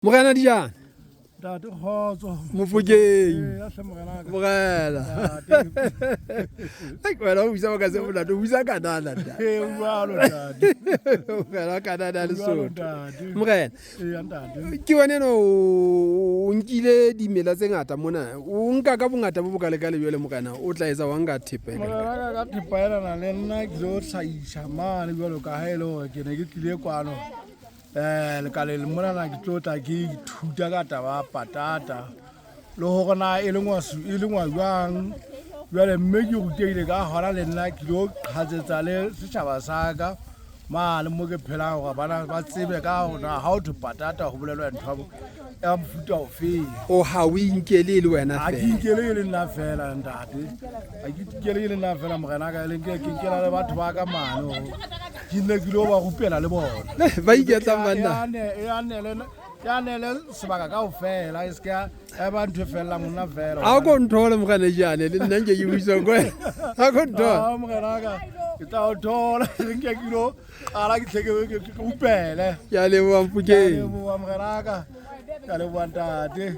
Morena Dijana Ntate Kgotso. Mofokeng. Hle morena ka. Morena. Ai wena o buisa ka se molato o buisa kanana ntate. O bua lo ntate. Wena kanana le O bua lo Sotho. ntate. Morena. Ntate. Ke wena no o nkile dimela tse ngata mona. O nka ka bongata bo bokale ka lebele morena o tla etsa wa nka thepela. Morena ka thipaela na le nna ke lo hlaisa mane jwalo ka ha e le hore ke ne ke tlile kwano. Le ka le mona na ke tlo tla ke ithuta ka taba patata. Le hore na e le ngwa jwang. Jwale mme ke ruteile ka hora le nna ke lo qhatsetsa le setjhaba sa ka. Ma le mo ke phelang hore bana ba tsebe ka hona how to patata ho bolelwa ntho ya mofuta ofe. O ha o inkele le wena Ha ke fela. ikele le nna fela ntate. Ha ke ikele le nna fela morena ka le ke nkela le batho ba ka mano. Ke ne ke lo ba rupela le bona. Ba iketlang banna. Ya ne le sebaka kaofela e ska e ba ntho fela monna fela. A ko nthole Morena Dijana le nna nke ke buisa ko. A ko nthole. Morena ka ke tla o thola le nke ke lo ala ke tleke ke upele. Ya le wa Mofokeng. Ke le bua morena ka. Ka le bua ntate.